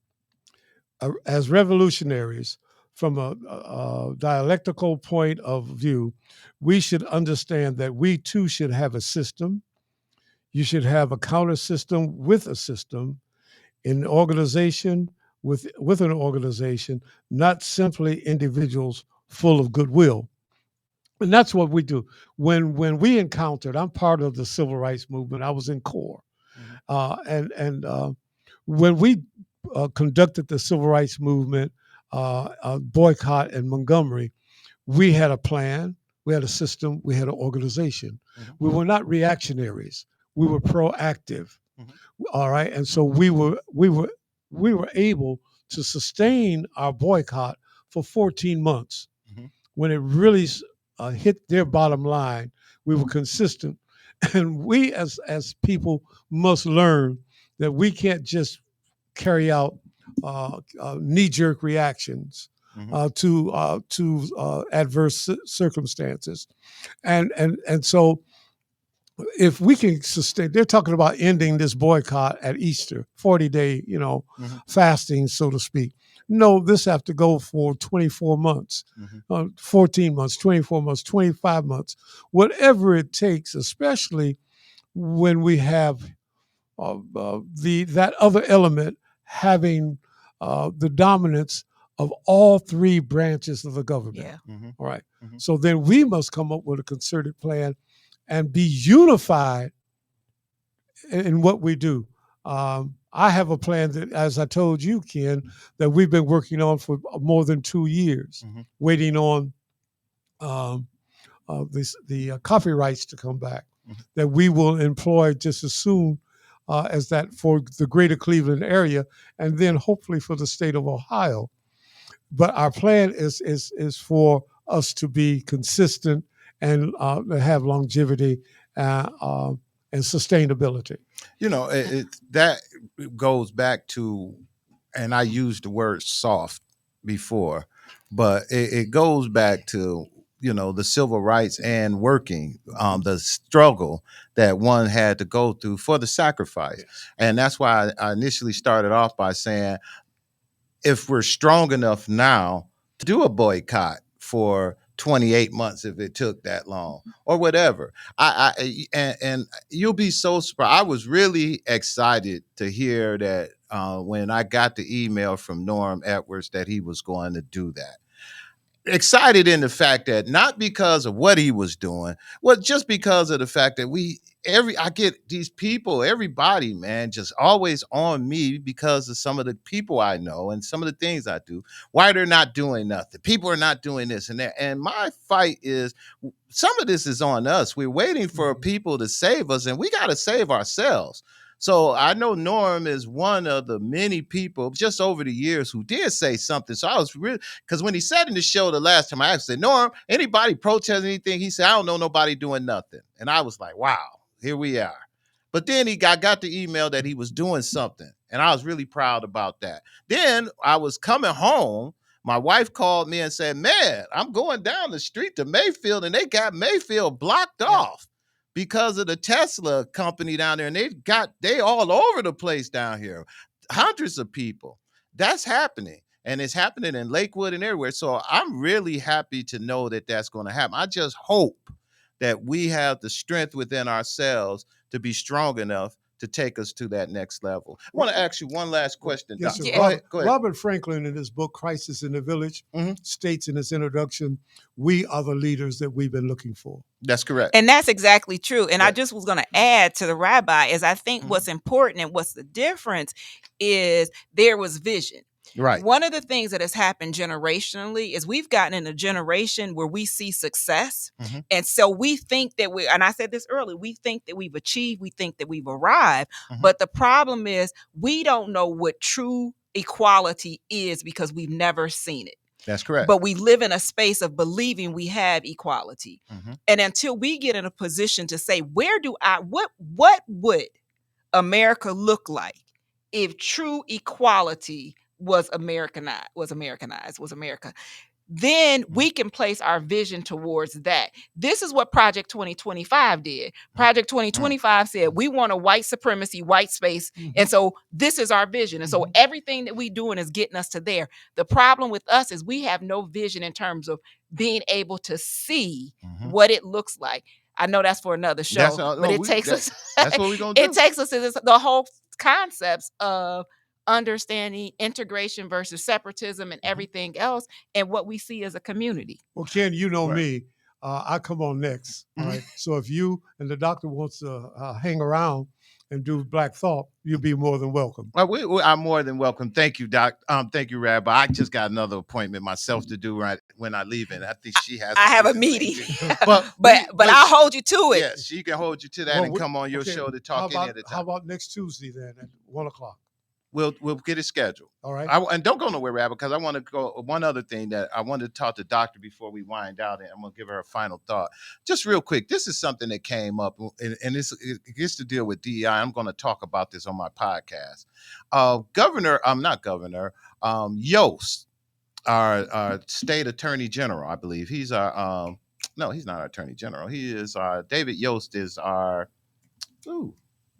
As revolutionaries, from a dialectical point of view, we should understand that we too should have a system. You should have a counter system with a system, in an organization with an organization, not simply individuals full of goodwill. And that's what we do. When we encountered, I'm part of the civil rights movement. I was in CORE. When we conducted the civil rights movement boycott in Montgomery, we had a plan, we had a system, we had an organization. We were not reactionaries. We were proactive. All right. And so we were able to sustain our boycott for 14 months. When it really hit their bottom line, we were consistent. And we as people must learn that we can't just carry out knee-jerk reactions to adverse circumstances. And so if we can sustain, they're talking about ending this boycott at Easter, 40-day, fasting, so to speak. No, this have to go for 24 months, 14 months, 24 months, 25 months, whatever it takes, especially when we have that other element having the dominance of all three branches of the government. Yeah. All right. So then we must come up with a concerted plan and be unified in what we do. I have a plan that, as I told you, Ken, that we've been working on for more than 2 years, waiting on the copyrights to come back, that we will employ just as soon as that for the greater Cleveland area, and then hopefully for the state of Ohio. But our plan is for us to be consistent and have longevity and sustainability. That goes back to, and I used the word soft before, but it goes back to, the civil rights and working, the struggle that one had to go through for the sacrifice. Yes. And that's why I initially started off by saying, if we're strong enough now to do a boycott for 28 months, if it took that long or whatever, and you'll be so surprised. I was really excited to hear that when I got the email from Norm Edwards that he was going to do that. Excited in the fact that not because of what he was doing, well, just because of the fact that I get these people, everybody, man, just always on me because of some of the people I know and some of the things I do. Why they're not doing nothing. People are not doing this and that. And my fight is some of this is on us. We're waiting for people to save us, and we got to save ourselves. So I know Norm is one of the many people just over the years who did say something. So I was really, because when he said in the show the last time, I asked him, Norm, anybody protest anything? He said, I don't know nobody doing nothing. And I was like, wow, here we are. But then got the email that he was doing something. And I was really proud about that. Then I was coming home. My wife called me and said, man, I'm going down the street to Mayfield and they got Mayfield blocked off because of the Tesla company down there. And they all over the place down here. Hundreds of people. That's happening. And it's happening in Lakewood and everywhere. So I'm really happy to know that that's going to happen. I just hope that we have the strength within ourselves to be strong enough to take us to that next level. I want to ask you one last question. Yes, sir. Go ahead. Robert Franklin, in his book, Crisis in the Village, states in his introduction, we are the leaders that we've been looking for. That's correct. And that's exactly true. And I just was going to add to the rabbi is I think what's important and what's the difference is there was vision. Right. One of the things that has happened generationally is we've gotten in a generation where we see success. And so we think that and I said this earlier, we think that we've achieved, we think that we've arrived. But the problem is we don't know what true equality is because we've never seen it. That's correct. But we live in a space of believing we have equality. And until we get in a position to say, what would America look like if true equality was America, then we can place our vision towards that. This is what Project 2025 did. Project 2025 said, we want a white supremacy, white space. And so this is our vision. And so everything that we doing is getting us to there. The problem with us is we have no vision in terms of being able to see what it looks like. I know that's for another show, but it takes us. That's what we're going to do. It takes us to the whole concepts of understanding integration versus separatism and everything else and what we see as a community. Well, Ken, you know me. I come on next. All right. So if you and the doctor wants to hang around and do Black Thought, you'll be more than welcome. I'm more than welcome. Thank you, Doc. Thank you, Rabbi. I just got another appointment myself to do right when I leave, and I think she has. I have a meeting, but I'll hold you to it. Yeah, she can hold you to that and come on your show to talk any of the time. How about next Tuesday then at 1:00? We'll get it scheduled. All right. And don't go nowhere, Rabbi, because I want to go. One other thing that I wanted to talk to Doctor before we wind out, and I'm going to give her a final thought. Just real quick, this is something that came up, and it gets to deal with DEI. I'm going to talk about this on my podcast. Yost, our state attorney general, I believe. He's our, no, he's not our attorney general. He is our, David Yost is our,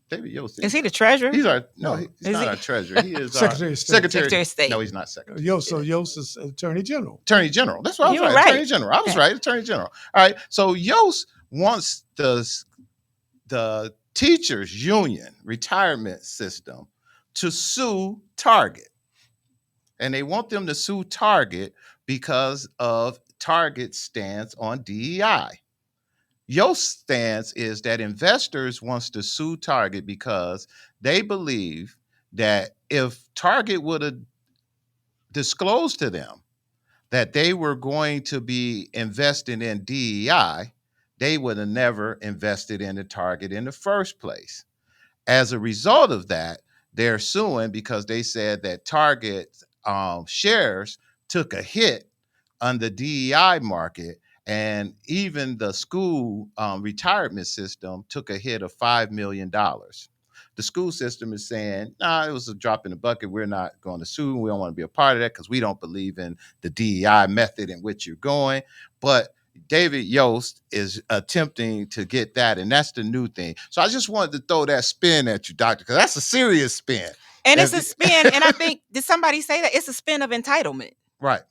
David Yost. Is he the treasurer? He's our he's not our treasurer. He is Secretary of State. Secretary of State. No, he's not secretary. Yost is Attorney General. Attorney General. That's what I was right. Attorney General. I was right. Attorney General. All right. So Yost wants the teachers union retirement system to sue Target. And they want them to sue Target because of Target's stance on DEI. Yost's stance is that investors wants to sue Target because they believe that if Target would have disclosed to them that they were going to be investing in DEI, they would have never invested in the Target in the first place. As a result of that, they're suing because they said that Target shares took a hit on the DEI market. And even the school retirement system took a hit of $5 million. The school system is saying, it was a drop in the bucket. We're not going to sue. We don't want to be a part of that because we don't believe in the DEI method in which you're going. But David Yost is attempting to get that, and that's the new thing. So I just wanted to throw that spin at you, Doctor, because that's a serious spin. And it's a spin, and I think, did somebody say that? It's a spin of entitlement. Right.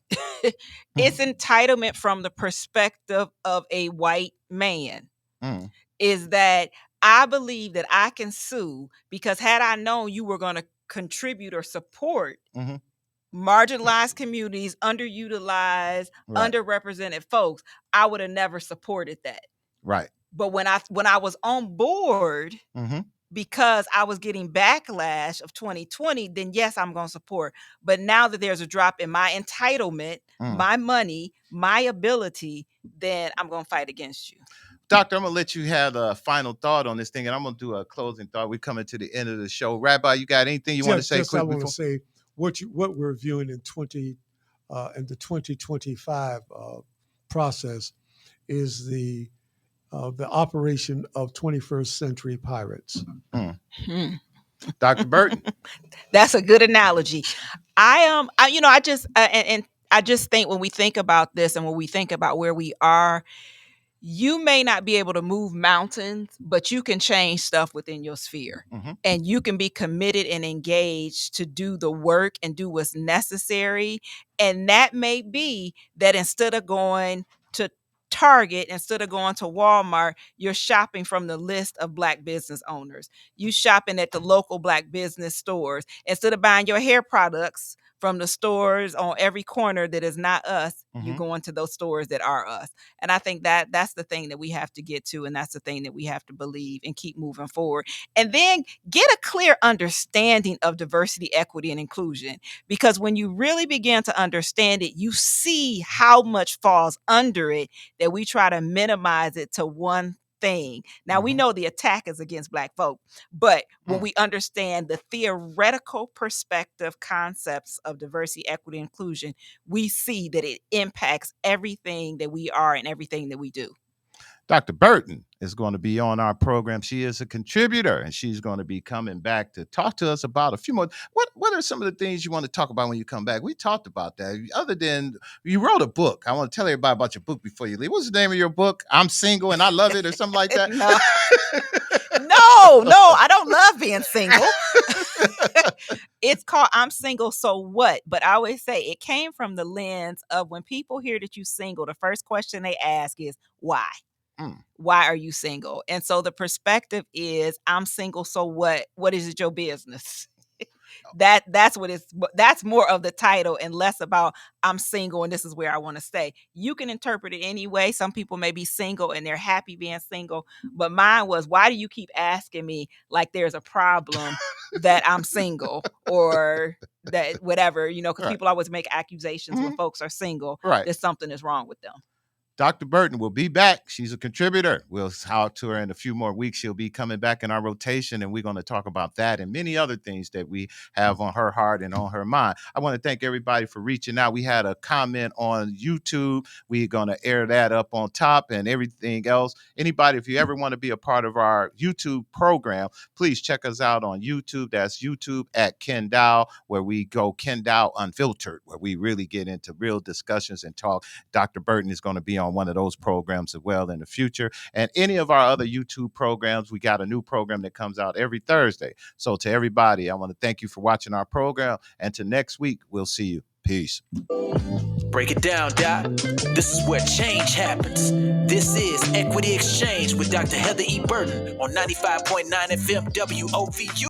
It's entitlement from the perspective of a white man. Is that I believe that I can sue because had I known you were going to contribute or support marginalized communities, underutilized, underrepresented folks, I would have never supported that. Right. But when I was on board, because I was getting backlash of 2020, then yes, I'm going to support. But now that there's a drop in my entitlement, my money, my ability, then I'm going to fight against you. Doctor, I'm going to let you have a final thought on this thing, and I'm going to do a closing thought. We're coming to the end of the show. Rabbi, you got anything you want to say quick? I want to say what we're viewing in the 2025 process is the operation of 21st century pirates. Dr. Burton. That's a good analogy. I just think when we think about this and when we think about where we are, you may not be able to move mountains, but you can change stuff within your sphere. And you can be committed and engaged to do the work and do what's necessary. And that may be that instead of going to Target, instead of going to Walmart, you're shopping from the list of Black business owners. You shopping at the local Black business stores. Instead of buying your hair products from the stores on every corner that is not us, you go into those stores that are us. And I think that that's the thing that we have to get to. And that's the thing that we have to believe and keep moving forward. And then get a clear understanding of diversity, equity, and inclusion. Because when you really begin to understand it, you see how much falls under it that we try to minimize it to one thing. Now, we know the attack is against Black folk, but when we understand the theoretical perspective concepts of diversity, equity, inclusion, we see that it impacts everything that we are and everything that we do. Dr. Burton is going to be on our program. She is a contributor, and she's going to be coming back to talk to us about a few more. What are some of the things you want to talk about when you come back? We talked about that. Other than you wrote a book. I want to tell everybody about your book before you leave. What's the name of your book? I'm Single and I Love It, or something like that? No, I don't love being single. It's called I'm Single, So What? But I always say it came from the lens of when people hear that you're single, the first question they ask is, why? Why are you single? And so the perspective is, I'm single, so what? What is it your business? That's more of the title and less about I'm single and this is where I want to stay. You can interpret it any way. Some people may be single and they're happy being single, but mine was, why do you keep asking me like there's a problem that I'm single or that whatever, because people always make accusations when folks are single that something is wrong with them. Dr. Burton will be back. She's a contributor. We'll talk to her in a few more weeks. She'll be coming back in our rotation, and we're going to talk about that and many other things that we have on her heart and on her mind. I want to thank everybody for reaching out. We had a comment on YouTube. We're going to air that up on top and everything else. Anybody, if you ever want to be a part of our YouTube program, please check us out on YouTube. That's YouTube at Kenn Dowell, where we go Kenn Dowell Unfiltered, where we really get into real discussions and talk. Dr. Burton is going to be on one of those programs as well in the future. And any of our other YouTube programs, we got a new program that comes out every Thursday. So to everybody, I want to thank you for watching our program. And to next week, we'll see you. Peace. Break it down, Doc. This is where change happens. This is Equity Exchange with Dr. Heather E. Burton on 95.9 FM WOVU.